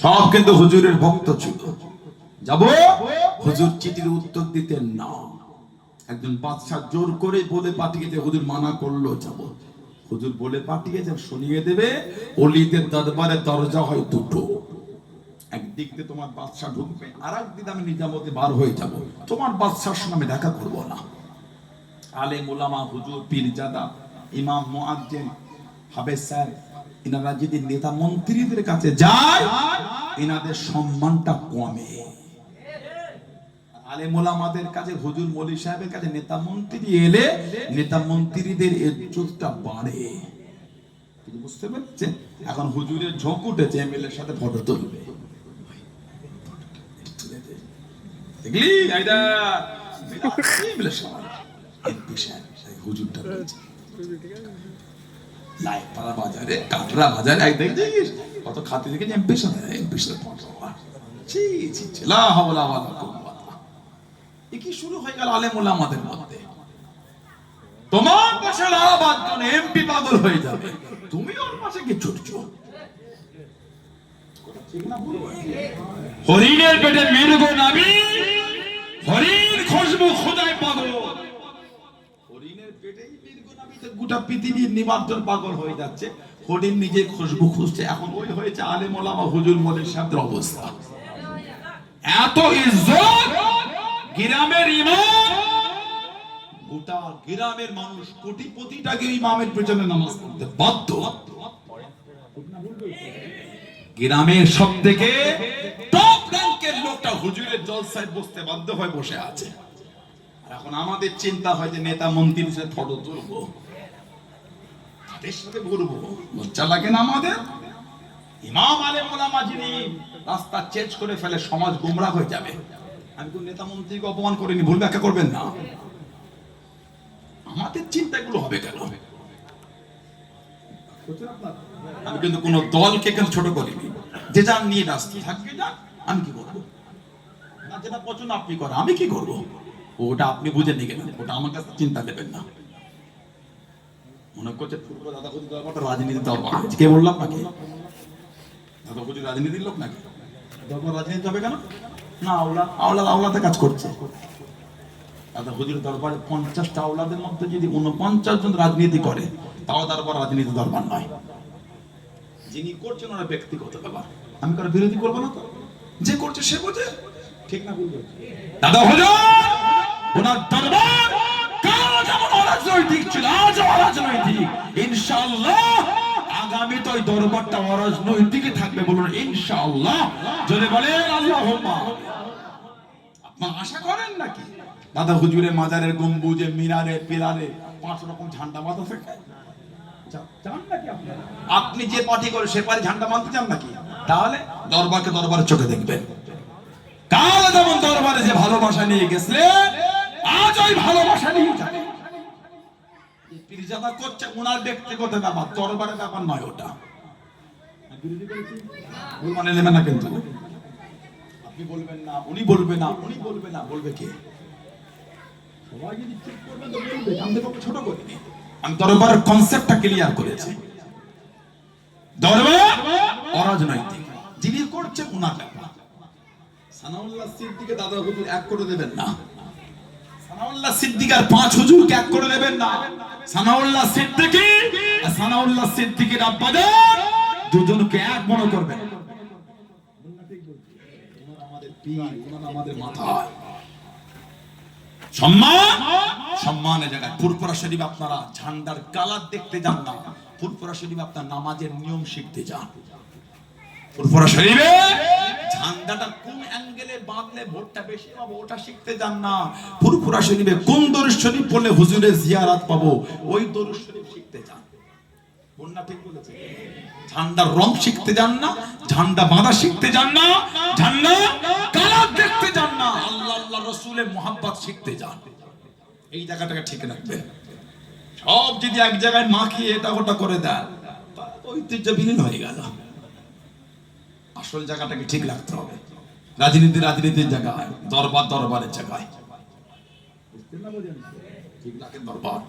সব কিন্তু হুজুরের ভক্ত ছিল। যাব, হুজুর চিঠির উত্তর দিতেন না। একজন বাদশা জোর করে বলে পাঠিয়েছে, হুজুর মানা করলো যাব। হুজুর বলে পাঠিয়েছে শুনিয়ে দেবে, ওলিদের দরবারে দরজা হয় দুটো, একদিক দিয়ে তোমার বাদশা ঢুকবে, আর একদিক আমি নিজামতে বার হয়ে যাব। তোমার বাদশার সঙ্গে আমি দেখা করবো না। আলেম ওলামা, হুজুর, পীরজাদা, ইমাম, মুয়াজ্জিন, হাফেজ সাহেব, এনারা যদি নেতা মন্ত্রীদের কাছে যায়, এনাদের সম্মানটা কমে। আলেম ওলামাদের কাছে, হুজুর মৌলভী সাহেবের কাছে নেতা মন্ত্রী এলে নেতা মন্ত্রীদের ইজ্জতটা বাড়ে। বুঝতে পারছেন? এখন হুজুরের ঝোঁক উঠেছে এমএলএর সাথে ফটো তুলবে। দেখলি আইদা এমএলএর সাথে এমপি সাহেব হুজুরটা বলছে লাইপাড়া বাজারে, কাটরা বাজারে এক দেখছিস কত খাতে দেখে এমপি সাহেব, এমপি সাহেব ফটো। ছি ছি ছি, লা হাওলা ওয়ালা কুওয়াতা। এ কি শুরু হয়ে গেল আলেম ওলামাদের মধ্যে? তোমার পাশে আওয়াজ জন্য এমপি পাগল হয়ে যাবে, তুমি ওর পাশে কি ছুটছো? হরিণের পেটে মৃগ নাবি, হরিণ খুশবু খোদায় পাগল। হরিণের পেটেই মৃগ নাবিতে গোটা পৃথিবীর নিবার্জন পাগল হয়ে যাচ্ছে। হরিণ নিজে খুশবু খুঁজছে। এখন ওই হয়েছে আলেম ওলামা, হুজুর মৌলভী সাহেবদের অবস্থা। এত ইজ্জত, গ্রামের ইমাম, গোটা গ্রামের মানুষ কোটিপতিটাকে ইমামের পেছনে নামাজ পড়তে বাধ্য। গ্রামের সব থেকে টপ র্যাঙ্কের লোকটা হুজুরের জলসায় বসতে বাধ্য হয়ে বসে আছে। আর এখন আমাদের চিন্তা হয় যে নেতা মন্ত্রীর সাথে ফটো তুলবো, তাদের সাথে ঘুরবো, লজ্জা লাগে না আমাদের? ইমাম আলেম ওলামা যিনি রাস্তা চেঞ্জ করে ফেলে, সমাজ গোমরাহ হয়ে যাবে। আমি কোন নেতা মন্ত্রীকে অপমান করিনি, ভুল ব্যাখ্যা করবেন না। আমাদের চিন্তাগুলো হবে কেন? আমি কিন্তু কোন দলকে কেন ছোট করিনি। যে যার নিয়ে রাস্তা থাকবে না, আমি কি করবো? না, যেটা পছন্দ আপনি করেন, আমি কি করবো? ওটা আপনি বুঝে নিয়ে গেলেন, ওটা আমার কাছে চিন্তা দেবেন না। মনে করছে দাদা হুজুর দরবারটা রাজনীতি দরবার। কে বললাম নাকি দাদা হুজুর রাজনীতির লোক নাকি? দরবার রাজনীতি হবে কেন? না, আওলাদে কাজ করছে। দাদা হুজুর দরবারে 50টা আওলাদের মধ্যে যদি 49 জন রাজনীতি করে, তাও দরবার রাজনীতি দরবার নয়। যিনি করছেন ওরা ব্যক্তিগত ব্যাপার, আমি কারো বিরোধী করবো না তো। যে করছে সে বোঝে, ঠিক না? বলবে দাদা হুজুর ওনার দরবার কাল যেমন অরাজনৈতিক ছিল, আজ অরাজনৈতিক। ইনশাআল্লাহ আগামী তো ওই দরবারটা অরাজনৈতিকই থাকবে। বলুন ইনশাআল্লাহ। যদি বলেন আল্লাহুম্মা। আপনারা আশা করেন নাকি দাদা হুজুরের মাজারের গম্বুজে, মিনারে, পিলারে 5 রকম ঝান্ডা মাথা থাকে? চান নাকি আপনারা? আপনি যে পার্টি করে সে পার্টি ঝান্ডা মানতে চান নাকি? তাহলে দরবারকে দরবারের চোখে দেখবেন। কাল যেমন দরবারে যে ভালোবাসা নিয়ে গেছিলেন, আজ ওই ভালোবাসা নিয়ে যাবেন। পীরজাদা করছে ওনার ব্যক্তিগত ব্যাপার, দরবারের ব্যাপার নয় ওটা। ভুল মানে নেবেন না কিন্তু। আপনি বলবেন না, উনি বলবে না, উনি বলবে না, বলবে কে? সবাই যদি ঠিক করবেন তো বলবে। আমি তো ছোট করিনি, আমি দরবারের কনসেপ্টটা ক্লিয়ার করেছি। দরবার অরাজনৈতিক, যিনি করছে ওনার ব্যাপার। সানাউল্লাহ সিদ্দিকে দাদা হুজুর এক করে দেবেন না। সানাউল্লাহ সিদ্দিক আর 5 হুজুরকে এক করে দেবেন না। সানাউল্লাহ সিদ্দিকী আর সানাউল্লাহ সিদ্দিকের আব্বাজান দুজনকে এক মনে করবেন। আমাদের পীর, আমাদের মাথা। সম্মান, সম্মানের জায়গায়। ফুরফুরা শরীফ আপনারা ঝান্ডার কালার দেখতে যান না, ফুরফুরা শরীফ আপনার নামাজের নিয়ম শিখতে যান। ফুরফুরা শরীফে ঝান্ডাটা কোন অ্যাঙ্গেলে বাঁধলে ভোটটা বেশি পাবো ওটা শিখতে যান না। ফুরফুরা শরীফে কোন দরুদ শরীফ পড়লে হুজুরের জিয়ারত পাবো ওই দরুদ শরীফ শিখতে যান। বন্যা ঠিক বলেছে। ঝান্ডার রং শিখতে যান না, ঝান্ডা বাঁধা শিখতে যান না, ঝান্ডা কালার দেখতে যান না, আল্লাহ আল্লাহ রাসূলের মুহাব্বত শিখতে যান। এই জায়গাটাকে ঠিক রাখবেন। সব যদি এক জায়গায় মাখিয়ে এটা ওটা করে দেন, ঐতিহ্য বিলীন হয়ে গেল। আসল জায়গাটাকে ঠিক রাখতে হবে। রাজনীতি রাজনীতির জায়গায়, দরবার দরবারের জায়গায়। ঠিক রাখেন দরবার।